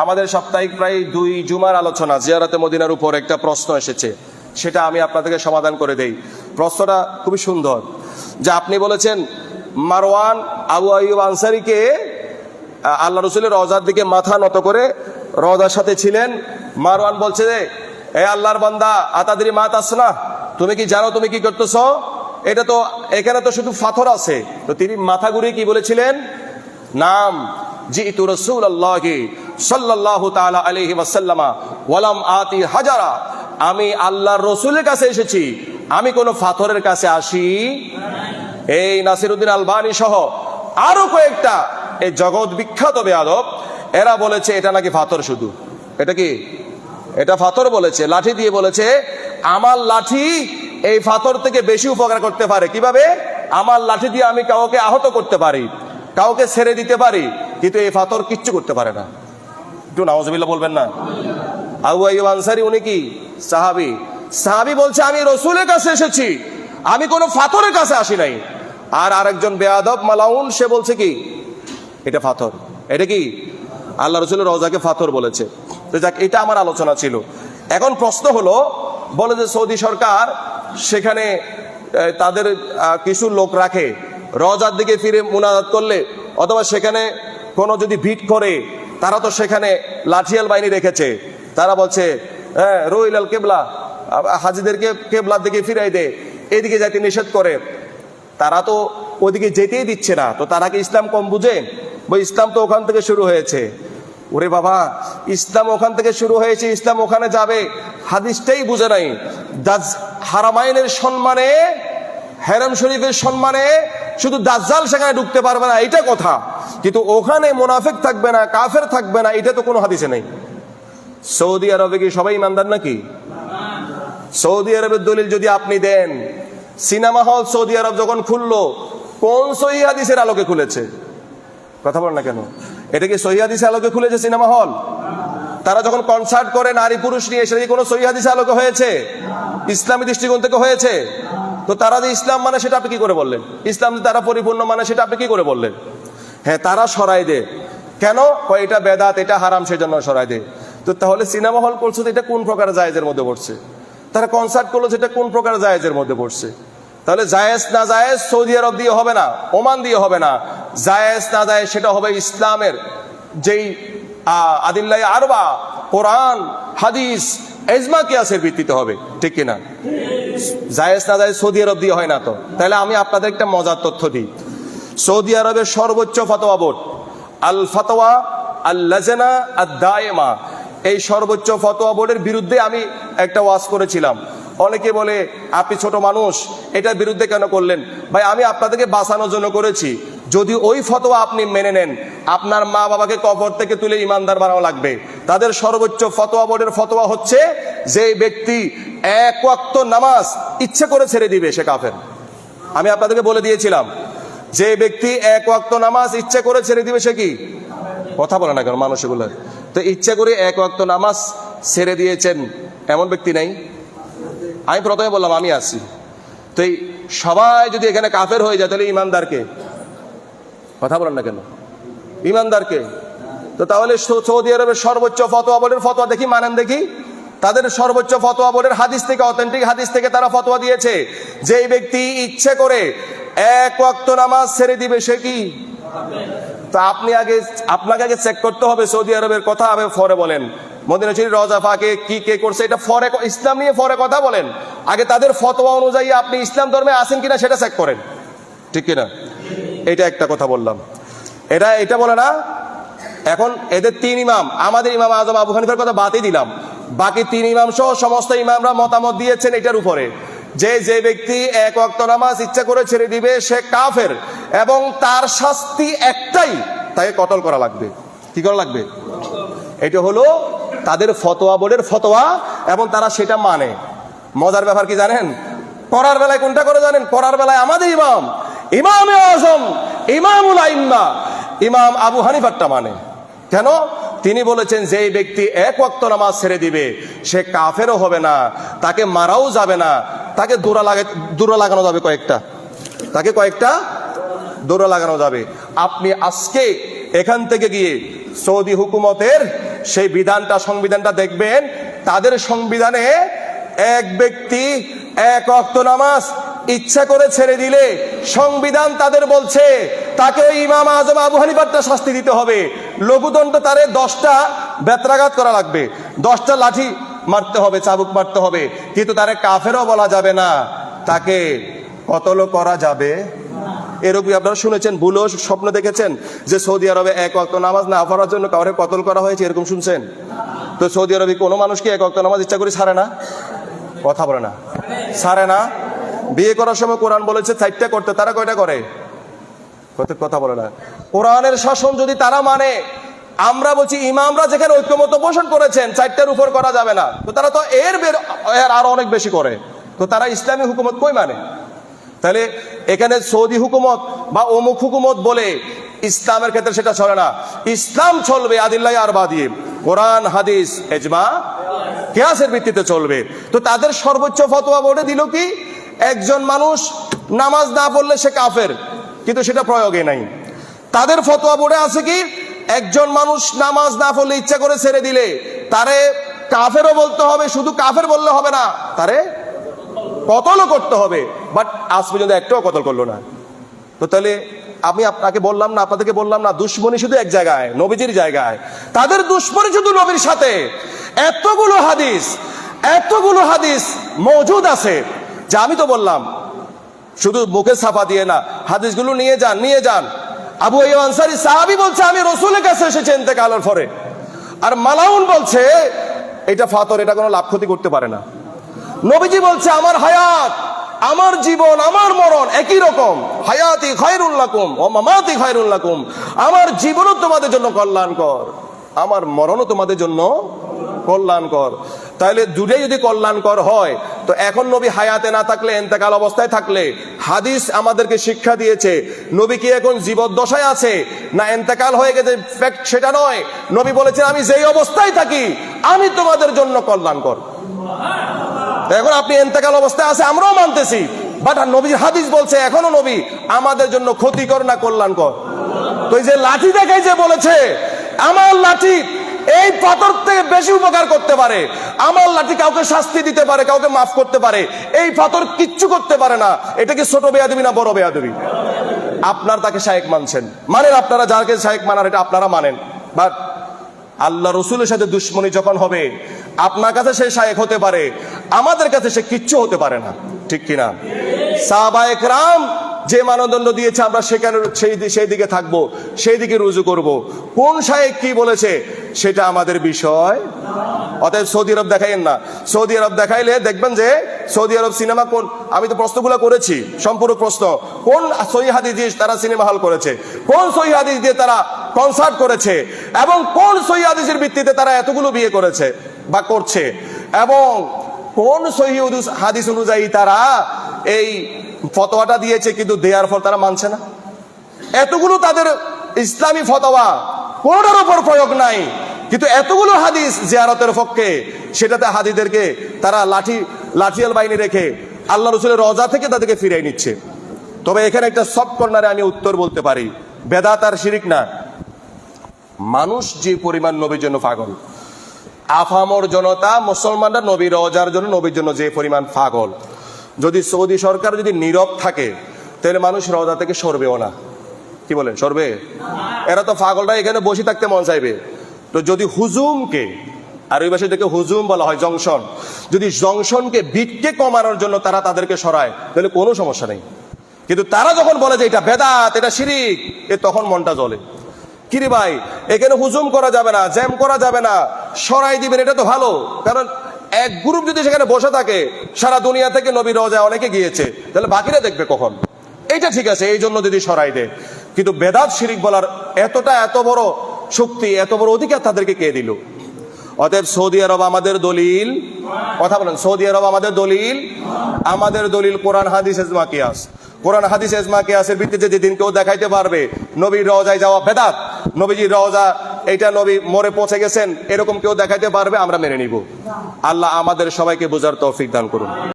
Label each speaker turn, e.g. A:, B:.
A: আমাদের সাপ্তাহিক প্রায় 2 জুমার আলোচনা জিয়ারতে মদিনার উপর একটা প্রশ্ন এসেছে, সেটা আমি আপনাদেরকে সমাধান করে দেই। প্রশ্নটা খুবই সুন্দর, যে আপনি বলেছেন মারওয়ান আবু আইয়ুব আনসারীকে আল্লাহ রসুলের রওজার দিকে মাথা নত করে রওজার সাথে ছিলেন। মারওয়ান বলছে যে, এ আল্লাহর বান্দা আতাদরি মা তাসনা, তুমি কি জানো তুমি কি করতেছ? এটা তো এখানে তো শুধু পাথর আছে। তো তিনি মাথা ঘুরিয়ে কি বলেছিলেন? নাম জিতু রাসূলুল্লাহি সাল্লাল্লাহু তাআলা আলাইহি ওয়াসাল্লাম ওয়ালাম আতি হাজারা, আমি আল্লাহর রসুলের কাছে এসেছি, আমি কোনো পাথরের কাছে আসি। এই নাসিরউদ্দিন আলবানী সহ আরো কয়েকটা এই জগৎ বিখ্যাত বেয়াদব এরা বলেছে এটা নাকি পাথর, শুধু এটা কি এটা পাথর বলেছে, লাঠি দিয়ে বলেছে আমার লাঠি এই পাথর থেকে বেশি উপকার করতে পারে। কিভাবে? আমার লাঠি দিয়ে আমি কাউকে আহত করতে পারি, কাউকে ছেড়ে দিতে পারি, কিন্তু এই পাথর কিচ্ছু করতে পারে না। একটু নাউজুবিল্লাহ বলবেন না? আবু আইয়ুব আনসারী উনি কি সাহাবী, সাহাবী বলছে আমি রসুলের কাছে এসেছি, আমি কোনো পাথরের কাছে আসি নাই। আর আরেকজন বেয়াদব মালাউন সে বলছে কি এটা পাথর, এটা কি আল্লাহ রসুলের রওজাকে পাথর বলেছে। তো যাক, এটা আমার আলোচনা ছিল। এখন প্রশ্ন হলো, বলে যে সৌদি সরকার সেখানে তাদের কিছু লোক রাখে, রওজার দিকে ফিরে মুনাজাত করলে অথবা সেখানে কোনো যদি ভিড় করে, তারা তো সেখানে লাঠিয়াল বাহিনী রেখেছে, তারা বলছে হ্যাঁ রুইল আল কেবলা, হাজিদেরকে কেবলার দিকে ফিরাই দে, এদিকে যাইতে নিষেধ করে। তারা তো ওদিকে যেতেই দিচ্ছে না, তো তারা কি ইসলাম কম বুঝে? বই ইসলাম তো ওখান থেকে শুরু হয়েছে। ওরে বাবা, ইসলাম ওখান থেকে শুরু হয়েছে, ইসলাম ওখানে যাবে, হাদিসটাই বুঝে নাই। হারামাইনের সম্মানে, হেরাম শরীফের সম্মানে শুধু দাজ্জাল সেখানে ঢুকতে পারবে না, এটা কথা, কিন্তু ওখানে মুনাফিক থাকবে না, কাফের থাকবে না, এটা তো কোনো হাদিসে নেই। সৌদি আরবে কি সবাই ইমানদার নাকি? সৌদি আরবের দলিল যদি আপনি দেন, সিনেমা হল সৌদি আরব যখন খুললো, কোন সহিহ হাদিসের আলোকে খুলেছে? কথা বলেন না কেন? এটা কি সহিহ হাদিসের আলোকে খুলেছে সিনেমা হল? তারা যখন কনসার্ট করে নারী পুরুষ নিয়ে, সেটা কি কোনো সহিহ হাদিসের আলোকে হয়েছে? ইসলামী দৃষ্টিকোণ থেকে হয়েছে? তো তারা যে ইসলাম মানে সেটা আপনি কি করে বললেন? ইসলাম যে তারা পরিপূর্ণ মানে সেটা আপনি কি করে বললেন? হ্যাঁ, তারা সরাই দে কেন? এটা বেদাত, এটা হারাম, সেজন্য সরাই দে। তো তাহলে সিনেমা হল করছে, এটা কোন প্রকার জায়েজের মধ্যে পড়ছে? তারা কনসার্ট করলো, সেটা কোন প্রকার জায়েজের মধ্যে পড়ছে? তাহলে জায়েজ না জায়েজ সৌদি আরব দিয়ে হবে না, ওমান দিয়ে হবে না, জায়েজ না জায়েজ সেটা হবে ইসলামের যেই আদিল্লাহ আরবা, কোরআন হাদিস ইজমা কিয়াসের ভিত্তিতে হবে, ঠিক কিনা? জায়েজ না জায়েজ সৌদি আরব দিয়ে হয় না। তো তাহলে আমি আপনাদের একটা মজার তথ্য দিই। সৌদি আরবের সর্বোচ্চ ফতোয়া বোর্ড আল ফাতওয়া আল লাজনা আদ দায়েমা, এই সর্বোচ্চ ফতোয়া বোর্ডের বিরুদ্ধে আমি একটা ওয়াজ করেছিলাম। অনেকে বলে আপনি ছোট মানুষ, এটার বিরুদ্ধে কেন করলেন? ভাই, আমি আপনাদেরকে বাঁচানোর জন্য করেছি। যদি ওই ফতোয়া আপনি মেনে নেন, আপনার মা বাবাকে কবর থেকে তুলে ইমানদার বানানো লাগবে। তাদের সর্বোচ্চ ফতোয়া বোর্ডের ফতোয়া হচ্ছে, যে ব্যক্তি এক ওয়াক্ত নামাজ ইচ্ছে করে ছেড়ে দিবে সে কাফের। আমি আপনাদেরকে বলে দিয়েছিলাম, যে ব্যক্তি এক ওয়াক্ত নামাজ ইচ্ছে করে ছেড়ে দিবে সে কি? কথা বলে না কেন মানুষগুলো? তো ইচ্ছে করে এক ওয়াক্ত নামাজ ছেড়ে দিয়েছেন এমন ব্যক্তি নাই? আমি প্রথমে বললাম আমি আছি। তো এই সবাই যদি এখানে কাফের হয়ে যায়, তাহলে ইমানদারকে? কথা বলেন না কেন? ইমানদারকে? তো তাহলে সৌদি আরবের সর্বোচ্চ ফতোয়া বোর্ডের ফতোয়া দেখি, মানেন দেখি। তাদের সর্বোচ্চ ফতোয়া বোর্ডের হাদিস থেকে, অথেন্টিক হাদিস থেকে তারা ফতোয়া দিয়েছে, যে ব্যক্তি ইচ্ছে করে এক ওয়াক্ত নামাজ ছেড়ে দিবে সে কি? তো আপনাকে আগে চেক করতে হবে সৌদি আরবের কথা, আমি পরে বলেন। মদিনা শরীফ রওজা পাকে কি কে করছে এটা পরে, ইসলাম নিয়ে পরে কথা বলেন। আগে তাদের ফতোয়া অনুযায়ী আপনি ইসলাম ধর্মে আছেন কিনা সেটা চেক করেন, ঠিক কিনা? এটা একটা কথা বললাম। এটা বলে না। এখন এদের 3 ইমাম, আমাদের ইমাম আজম আবু হানিফার কথা বাদই দিলাম, বাকি 3 ইমাম সহ সমস্ত ইমামরা মতামত দিয়েছেন এটার উপরে, যে ব্যক্তি এক ওয়াক্ত নামাজ ইচ্ছা করে ছেড়ে দিবে সে কাফের, এবং তার শাস্তি একটাই, তাকে কতল করা লাগবে। কি করা লাগবে? এটা হলো তাদের ফতোয়া বোর্ডের ফতোয়া, এবং তারা সেটা মানে। মজার ব্যাপার কি জানেন? করার বেলায় কোনটা করে জানেন? করার বেলায় আমাদের ইমামে আজম, ইমামুল আইম্মা, ইমাম আবু হানিফারটা মানে। কেন? তিনি বলেছেন যে ব্যক্তি এক ওয়াক্ত নামাজ ছেড়ে দিবে সে কাফেরও হবে না, তাকে মারাও যাবে না, তাকে দৌড়া লাগানো যাবে কয়েকটা, তাকে কয়েকটা দৌড়া লাগানো যাবে। আপনি আজকে এখান থেকে গিয়ে সৌদি হুকুমতের সেই সংবিধানটা দেখবেন, তাদের সংবিধানে এক ব্যক্তি এক ওয়াক্ত নামাজ ইচ্ছা করে ছেড়ে দিলে সংবিধান তাদের বলছে তাকে ওই ইমাম আজম আবু হানিফারটা শাস্তি দিতে হবে। লঘুদণ্ড তারে 10টা বেত্রাঘাত করা লাগবে, 10টা লাঠি মারতে হবে, চাবুক মারতে হবে, কিন্তু তারে কাফেরও বলা যাবে না, তাকে কতলও করা যাবে। এরকম আপনারা শুনেছেন, ভুলো স্বপ্ন দেখেছেন যে সৌদি আরবে এক ওয়াক্ত নামাজ না পড়ার জন্য কাউকে কতল করা হয়েছে, এরকম শুনছেন? তো সৌদি আরবে কোনো মানুষকে এক ওয়াক্ত নামাজ ইচ্ছা করে ছাড়ে না? কথা বলে না, ছাড়ে না। বিয়ে করার সময় কোরআন বলেছে 4টা করতে, তারা কয়টা করে? কথা বলে না। কোরআনের শাসন যদি তারা মানে, আমরা বলছি ইমামরা যেখানে ঐক্যমত পোষণ করেছেন 4টার উপর করা যাবে না, তো তারা তো এর আরো অনেক বেশি করে, তো তারা ইসলামী হুকুমত কই মানে? তাহলে এখানে সৌদি হুকুমত বা অমুক হুকুমত বলে ইসলামের ক্ষেত্রে সেটা চলে না। ইসলাম চলবে আদিল্লাহ আরবা দিয়ে, কোরআন হাদিস ইজমা কিয়াসের ভিত্তিতে চলবে। তো তাদের সর্বোচ্চ ফতোয়া বোর্ডে দিল কি, একজন মানুষ নামাজ না পড়লে সে কাফের, কিন্তু সেটা প্রয়োগে নাই। তাদের ফতোয়া বোর্ডে আছে কি, একজন মানুষ নামাজ না পড়লে ইচ্ছা করে ছেড়ে দিলে তারে কাফেরও বলতে হবে, শুধু কাফের বললে হবে না, তারে কতলও করতে হবে। বাট আজ পর্যন্ত একটাও কতল করলো না। তো তাহলে আমি আপনাদেরকে বললাম না দুশ্মনী শুধু এক জায়গায়, নবীজির জায়গায়। তাদের দুশ্মনী শুধু নবীর সাথে। এতগুলো হাদিস মওজুদ আছে, যা আমি তো বললাম শুধু মুখে ছাপা দিয়ে না, হাদিসগুলো নিয়ে যান। আবু আইয়ুব আনসারী সাহাবী বলছে আমি রাসূলের কাছে এসেছি ইন্তেকালের পরে, আর মালাউন বলছে এটা ফাতর, এটা কোনো লাভ ক্ষতি করতে পারে না। নবীজি বলছে আমার হায়াত, আমার জীবন, আমার মরণ একই রকম, হায়াতি খায়রুল লাকুম ওয়া মামাতি খায়রুল লাকুম, আমার জীবনও তোমাদের জন্য কল্যাণকর, আমার মরণও তোমাদের জন্য কল্যাণকর। তাহলে দুটোই যদি কল্যাণকর হয়, তো এখন নবী হায়াতে না থাকলে, ইন্তেকাল অবস্থায় থাকলে, হাদিস আমাদেরকে শিক্ষা দিয়েছে নবী কি এখন জীবদ্দশায় আছে না ইন্তেকাল হয়ে গেছে ফ্যাক্ট সেটা নয়, নবী বলেছেন আমি যেই অবস্থায় থাকি আমি তোমাদের জন্য কল্যাণকর। এখন আপনি ইন্তেকাল অবস্থায় আছে আমরাও মানতেছি, বাট নবীর হাদিস বলছে এখনো নবী আমাদের জন্য ক্ষতিকর না কল্যাণকর। তো এই যে লাঠি দেখাই যে বলেছে আমার লাঠি এই পাথর থেকে বেশি উপকার করতে পারে, আমার লাঠি কাউকে শাস্তি দিতে পারে, কাউকে মাফ করতে পারে, এই পাথর কিচ্ছু করতে পারে না। এটা কি ছোট বেয়াদবি না বড় বেয়াদবি? আপনার তাকে শায়েখ মানছেন, আপনারা যাকে শায়েখ মানার এটা আপনারা মানেন, বাট আল্লাহ রসুলের সাথে দুশ্মনী যখন হবে, আপনার কাছে সে শায়েখ হতে পারে, আমাদের কাছে সে কিচ্ছু হতে পারে না, ঠিক কিনা? সাহাবায়ে কেরাম যে মানদণ্ড দিয়েছে আমরা সেখানে সেই দিকে থাকবো, সেই দিকে রুজু করব। কোন শায়েখ কি বলেছে সেটা আমাদের বিষয়। অতএব সৌদি আরব দেখাইেন না। সৌদি আরব দেখাইলে দেখবেন যে সৌদি আরব সিনেমা কোন, আমি তো প্রশ্নগুলো করেছি, সম্পূর্ণ প্রশ্ন, কোন সহিহ হাদিস দিয়ে তারা সিনেমা হল করেছে, কোন সহিহ হাদিস দিয়ে তারা কনসার্ট করেছে, এবং কোন সহিহ হাদিসের ভিত্তিতে তারা এতগুলো বিয়ে করেছে বা করছে, এবং কোন সহিহ হাদিস অনুযায়ী তারা এই ফতোয়াটা দিয়েছে, কিন্তু দেওয়ার পর তারা মানছে না। এতগুলো তাদের ইসলামী ফতোয়া কোনটার উপর প্রয়োগ নাই, কিন্তু এতগুলো হাদিস জিয়ারতের পক্ষে, সেটাতে হাদিদেরকে তারা লাঠিয়াল বাহিনী রেখে আল্লাহ রসুলের রওজা থেকে তাদেরকে ফিরিয়ে নিচ্ছে। তবে এখানে একটা সফট কর্নারে আমি উত্তর বলতে পারি, বেদাত আর শিরিক না। মানুষ যে পরিমাণ নবীর জন্য পাগল, আফামর জনতা মুসলমানরা নবীর রওজার জন্য, নবীর জন্য যে পরিমাণ পাগল, যদি সৌদি সরকার যদি নীরব থাকে তাহলে মানুষ রওজা থেকে সরবেও না। কি বলেন, সরবে? এরা তো পাগলরা এখানে বসে থাকতে মন চাইবে। তো যদি হুজুমকে, আর ওই ভাষায় থেকে হুজুম বলা হয় জংশন, যদি জংশনকে বিটকে কমানোর জন্য তারা তাদেরকে সরায় তাহলে কোনো সমস্যা নেই। কিন্তু তারা যখন বলে যে এটা বেদাত, এটা শিরিক, তখন মনটা জ্বলে। কিরে ভাই, এখানে হুজুম করা যাবে না, জ্যাম করা যাবে না, সরাই দিবেন, এটা তো ভালো। কারণ এক গ্রুপ যদি সেখানে বসে থাকে, সারা দুনিয়া থেকে নবীর রওজায় অনেকে গিয়েছে, তাহলে বাকিরা দেখবে কখন? এইটা ঠিক আছে, এই জন্য যদি সরাই দেয়। কিন্তু বেদাত শিরিক বলার এত বড় শক্তি, এত বড় অধিকার তাদেরকে কে দিল? অতএব সৌদি আরব আমাদের দলিল, কথা বলেন, সৌদি আরব আমাদের দলিল কোরআন হাদিস ইজমা কিয়াস। কোরআন হাদিস ইজমা কিয়াসের ভিত্তিতে যেদিন কেউ দেখাইতে পারবে নবীর রওজায় যাওয়া বেদাত, নবীজির রওজা এইটা নবী মরে পৌঁছে গেছেন, এরকম কেউ দেখাইতে পারবে, আমরা মেনে নিব। আল্লাহ আমাদের সবাইকে বোঝার তৌফিক দান করুন।